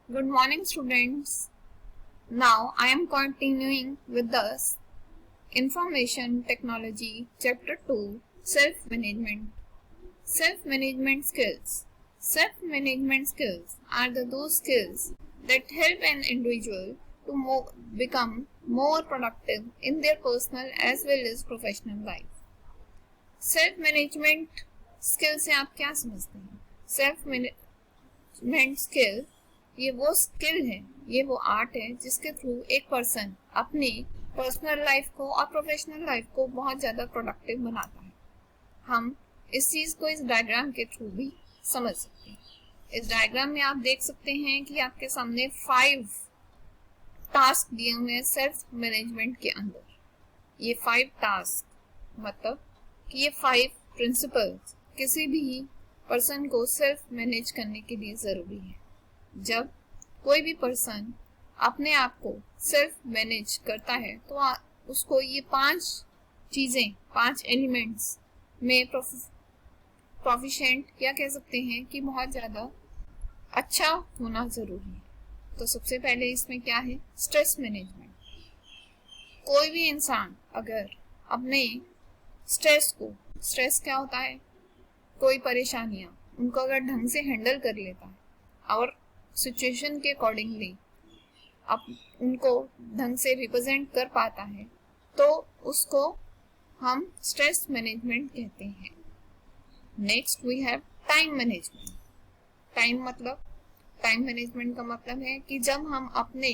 Good morning, students. Now I am continuing with the Information Technology Chapter 2 Self-Management. Self-management skills. Self-management skills are those skills that help an individual to become more productive in their personal as well as professional life. Self-management skill से आप क्या समझते हैं? Self-management skill ये वो skill है, ये वो आर्ट है जिसके थ्रू एक पर्सन अपनी पर्सनल लाइफ को और प्रोफेशनल लाइफ को बहुत ज़्यादा प्रोडक्टिव बनाता है। हम इस चीज़ को इस डायग्राम के थ्रू भी समझ सकते हैं। इस डायग्राम में आप देख सकते हैं कि आपके सामने 5 टास्क दिए हुए हैं सेल्फ मैनेजमेंट के अंदर। ये 5 टास्क मतलब कि ये 5 प्रिंसिपल्स किसी भी पर्सन को सेल्फ मैनेज करने के लिए ज़रूरी है। जब कोई भी पर्सन अपने आप को सेल्फ मैनेज करता है तो उसको ये 5 चीज़ें, 5 एलिमेंट्स में प्रोफिशिएंट क्या कह सकते हैं कि बहुत ज़्यादा अच्छा होना ज़रूरी है। तो सबसे पहले इसमें क्या है? Stress management. कोई भी इंसान अगर अपने स्ट्रेस क्या होता है? कोई परेशानियाँ उनको अगर ढंग से हैंडल कर लेता है और सिचुएशन के अकॉर्डिंगली अब उनको ढंग से रिप्रेजेंट कर पाता है तो उसको हम स्ट्रेस मैनेजमेंट कहते हैं। Next we have time management. Time management का मतलब है कि जब हम अपने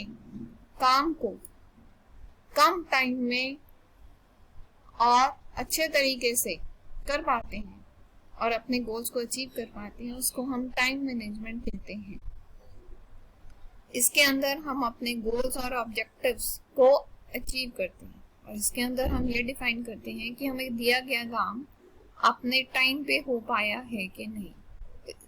काम को कम टाइम में और अच्छे तरीके से कर पाते हैं और अपने गोल्स को अचीव कर पाते हैं, उसको हम टाइम मैनेजमेंट कहते हैं। इसके अंदर हम अपने गोल्स और ऑब्जेक्टिव्स को अचीव करते हैं और इसके अंदर हम ये डिफाइन करते हैं कि हमें दिया गया काम अपने टाइम पे हो पाया है कि नहीं।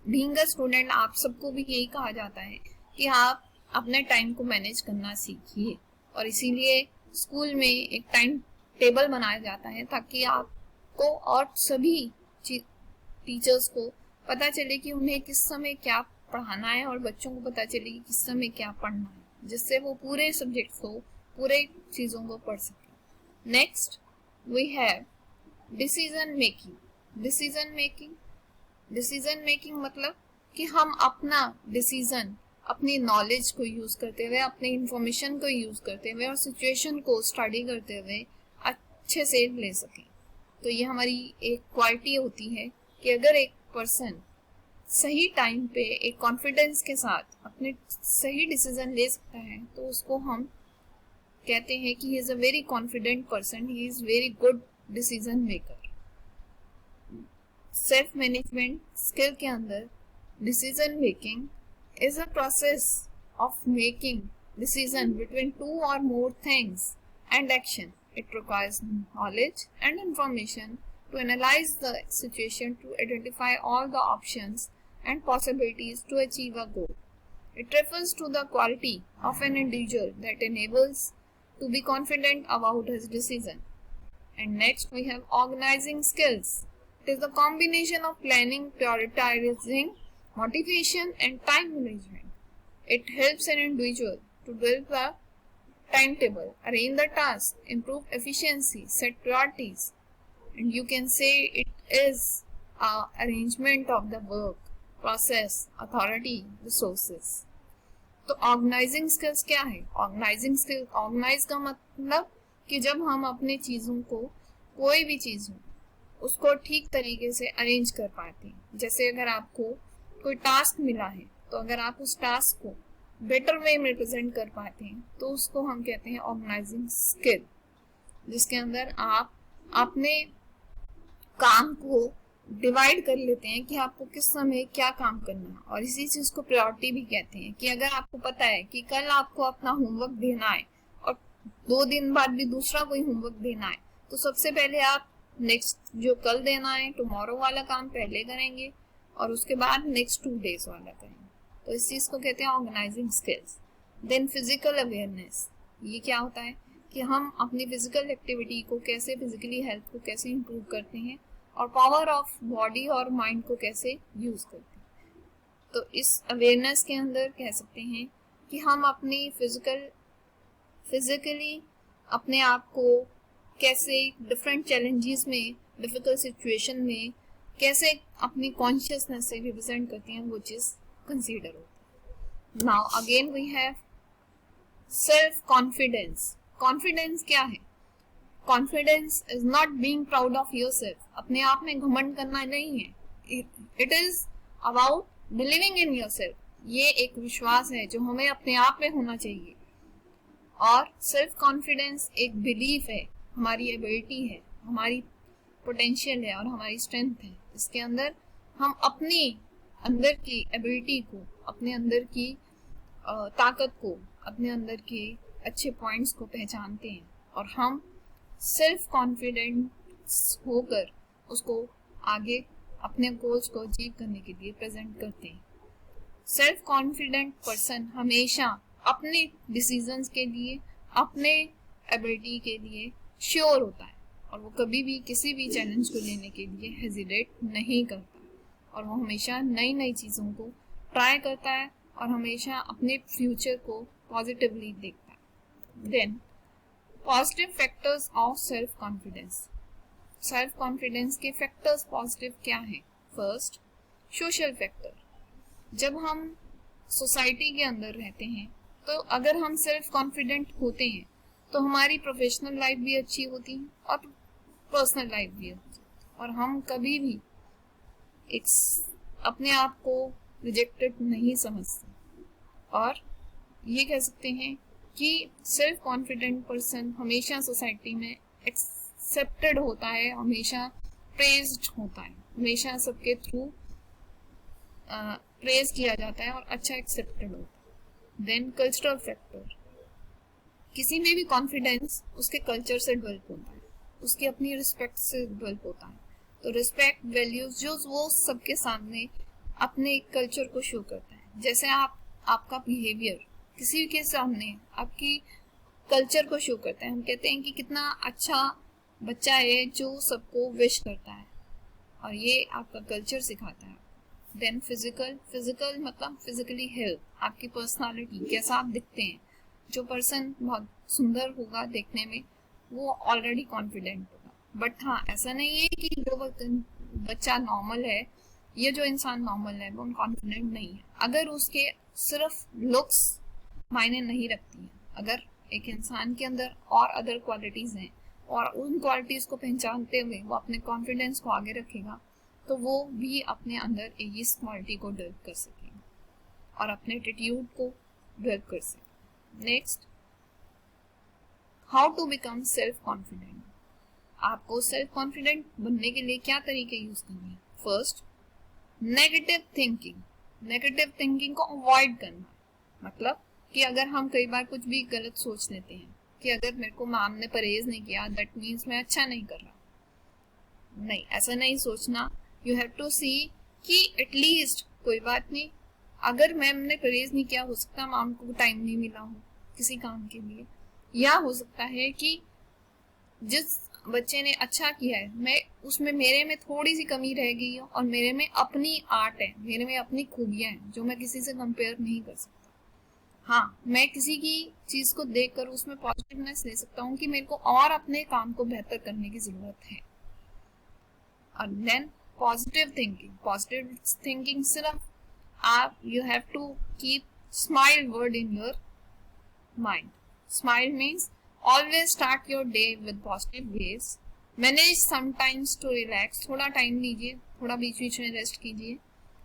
बीइंग अ स्टूडेंट आप सबको भी यही कहा जाता है कि आप अपने टाइम को मैनेज करना सीखिए और इसीलिए स्कूल में एक टाइम टेबल बनाया जाता है ताकि आपको और सभी टीचर्स को पता चले कि उन्हें किस समय क्या पढ़ाना है और बच्चों को पता चले कि किस समय क्या पढ़ना है, जिससे वो पूरे सब्जेक्ट्स को, पूरे चीज़ों को पढ़ सकें। Next we have decision making मतलब कि हम अपना डिसीजन अपनी नॉलेज को यूज़ करते हुए, अपने इंफॉर्मेशन को यूज़ करते हुए और सिचुएशन को स्टडी करते हुए अच्छे से ले सकें। तो ये हमारी एक क्वालिटी होती है कि अगर एक पर्सन सही टाइम पे एक कॉन्फिडेंस के साथ अपने सही डिसीजन ले सकता है तो उसको हम कहते हैं कि he is a very confident person, he is very good decision maker. Self management skill के अंदर decision making is a process of making decision between 2 or more things and action. It requires knowledge and information to analyze the situation, to identify all the options and possibilities to achieve a goal. It refers to the quality of an individual that enables to be confident about his decision. And next we have organizing skills. It is the combination of planning, prioritizing, motivation and time management. It helps an individual to develop a timetable, arrange the tasks, improve efficiency, set priorities, and you can say it is a arrangement of the work, process, authority, resources. तो organising skills क्या है? Organise का मतलब कि जब हम अपने चीज़ों को, कोई भी चीज़ हो उसको ठीक तरीके से अरेंज कर पाते हैं। जैसे अगर आपको कोई टास्क मिला है तो अगर आप उस टास्क को बेटर वे में रिप्रेजेंट कर पाते हैं तो उसको हम कहते हैं ऑर्गेनाइजिंग स्किल, जिसके अंदर आप अपने काम को डिवाइड कर लेते हैं कि आपको किस समय क्या काम करना है और इसी चीज़ को प्रायोरिटी भी कहते हैं। कि अगर आपको पता है कि कल आपको अपना होमवर्क देना है और 2 दिन बाद भी दूसरा कोई होमवर्क देना है तो सबसे पहले आप नेक्स्ट जो कल देना है टुमारो वाला काम पहले करेंगे और उसके बाद नेक्स्ट 2 डेज वाला करेंगे। तो इस चीज़ को कहते हैं organising skills. Then physical awareness, ये क्या होता है कि हम अपनी फिजिकल एक्टिविटी को कैसे, फिजिकली हेल्थ को कैसे इम्प्रूव करते हैं और पावर ऑफ बॉडी और माइंड को कैसे यूज़ करते हैं। तो इस अवेयरनेस के अंदर कह सकते हैं कि हम अपनी फिजिकली अपने आप को कैसे डिफरेंट चैलेंजेस में, डिफिकल्ट सिचुएशन में कैसे अपनी कॉन्शियसनेस से रिप्रेजेंट करते हैं, वो चीज कंसीडर होती है। Now again we have self confidence. Confidence क्या है? Confidence is not being proud of yourself. अपने आप में घमंड करना नहीं है। It is about believing in yourself. ये एक विश्वास है जो हमें अपने आप में होना चाहिए। और सेल्फ कॉन्फिडेंस एक बिलीफ है, हमारी एबिलिटी है, हमारी पोटेंशियल है और हमारी स्ट्रेंथ है। इसके अंदर हम अपनी अंदर की एबिलिटी को, अपने अंदर की ताकत को, अपने अंदर के अच्छे पॉइंट्स को पहचानते हैं और हम सेल्फ कॉन्फिडेंस होकर उसको आगे अपने गोल्स को अचीव करने के लिए प्रेजेंट करते हैं। सेल्फ कॉन्फिडेंट पर्सन हमेशा अपने डिसीजंस के लिए, अपने एबिलिटी के लिए श्योर होता है और वो कभी भी किसी भी चैलेंज को लेने के लिए हेजिटेट नहीं करता और वो हमेशा नई नई चीज़ों को ट्राई करता है और हमेशा अपने फ्यूचर को पॉजिटिवली देखता है। Then positive factors of self confidence. Self confidence के फैक्टर्स पॉजिटिव क्या हैं? First, social factor. जब हम सोसाइटी के अंदर रहते हैं तो अगर हम सेल्फ कॉन्फिडेंट होते हैं तो हमारी प्रोफेशनल लाइफ भी अच्छी होती है और पर्सनल लाइफ भी होती है और हम कभी भी अपने आप को रिजेक्टेड नहीं समझते। और ये कह सकते हैं कि सेल्फ कॉन्फिडेंट पर्सन हमेशा सोसाइटी में एक्सेप्टेड होता है, हमेशा प्रेज्ड होता है, हमेशा सबके थ्रू प्रेज किया जाता है और अच्छा एक्सेप्टेड होता है। Then cultural factor. किसी में भी कॉन्फिडेंस उसके कल्चर से डेवलप होता है, उसकी अपनी रिस्पेक्ट से डेवलप होता है। तो रिस्पेक्ट, वैल्यूज जो वो सबके सामने अपने कल्चर को शो करता है। जैसे आपका बिहेवियर किसी के सामने आपकी कल्चर को शो करता है। हम कहते हैं कि कितना अच्छा बच्चा है जो सबको विश करता है और ये आपका कल्चर सिखाता है। देन फिजिकल मतलब फिजिकली हेल्थ, आपकी पर्सनालिटी, कैसा आप दिखते हैं। जो पर्सन बहुत सुंदर होगा देखने में वो ऑलरेडी कॉन्फिडेंट होगा। बट हाँ, ऐसा नहीं है कि जो बच्चा नॉर्मल है, ये जो इंसान नॉर्मल है वो कॉन्फिडेंट नहीं है। अगर उसके सिर्फ लुक्स मायने नहीं रखती है, अगर एक इंसान के अंदर और अदर क्वालिटीज हैं और उन क्वालिटीज को पहचानते हुए वो अपने कॉन्फिडेंस को आगे रखेगा तो वो भी अपने अंदर इस क्वालिटी को डेवलप कर सकेगा और अपने एटीट्यूड को डेवलप कर सकेगा। Next, how to become self confident. आपको सेल्फ कॉन्फिडेंट बनने के लिए क्या तरीके यूज करने हैं? First, negative thinking. Negative thinking को अवॉइड करना, मतलब कि अगर हम कई बार कुछ भी गलत सोच लेते हैं कि अगर मेरे को मैम ने परहेज नहीं किया दैट मीन्स मैं अच्छा नहीं कर रहा। नहीं, ऐसा नहीं सोचना। यू हैव टू सी कि एटलीस्ट कोई बात नहीं, अगर मैम ने परहेज नहीं किया, हो सकता है मैम को टाइम नहीं मिला हो किसी काम के लिए, या हो सकता है कि जिस बच्चे ने अच्छा किया है मैं उसमें मेरे में थोड़ी सी कमी रह गई है और मेरे में अपनी आर्ट है, मेरे में अपनी खूबियां हैं जो मैं किसी से कंपेयर नहीं कर सकता। हाँ, मैं किसी की चीज को देखकर उसमें पॉजिटिवनेस ले सकता हूँ कि मेरे को और अपने काम को बेहतर करने की जरूरत है। और देन पॉजिटिव थिंकिंग सिर्फ आप you have to keep smile word in your mind. Smile means always start your day with positive ways. Manage sometimes to relax. थोड़ा टाइम लीजिए, थोड़ा बीच बीच में रेस्ट कीजिए।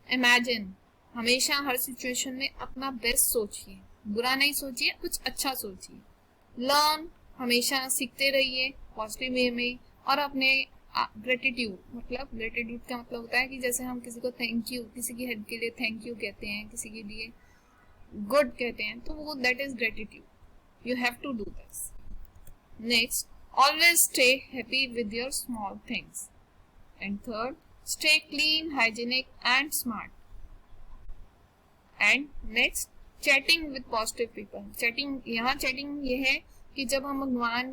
Imagine, हमेशा हर सिचुएशन में अपना बेस्ट सोचिए, बुरा नहीं सोचिए, कुछ अच्छा सोचिए। Learn, हमेशा सीखते रहिए पॉजिटिव वे में। और अपने ग्रेटिट्यूड, मतलब ग्रेटिट्यूड का मतलब होता है कि जैसे हम किसी को थैंक यू, किसी की हेल्प के लिए थैंक यू कहते हैं, किसी के लिए गुड कहते हैं, तो वो that is gratitude. You have to do this. Next, always stay happy with your small things. And third, stay clean, hygienic and smart. And next, chatting with positive people. यहाँ chatting ये है कि जब हम भगवान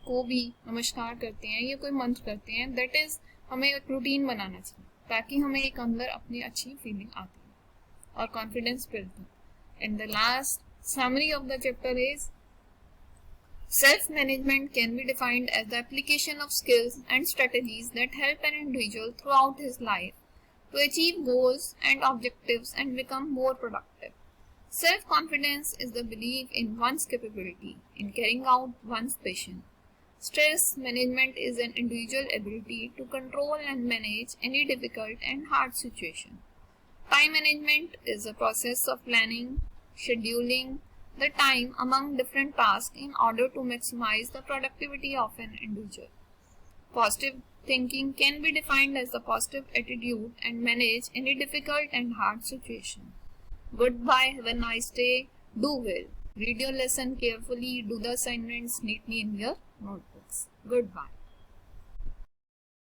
को भी नमस्कार करते हैं या कोई मंत्र करते हैं, that is हमें एक रूटीन बनाना चाहिए ताकि हमें एक अंदर अपनी अच्छी फीलिंग आती है। or confidence builder. And the last summary of the chapter is self-management can be defined as the application of skills and strategies that help an individual throughout his life to achieve goals and objectives and become more productive. Self-confidence is the belief in one's capability in carrying out one's passion. Stress management is an individual ability to control and manage any difficult and hard situation. Time management is a process of planning, scheduling the time among different tasks in order to maximize the productivity of an individual. Positive thinking can be defined as the positive attitude and manage any difficult and hard situation. Goodbye, have a nice day, do well. Read your lesson carefully, do the assignments neatly in your notebooks. Goodbye.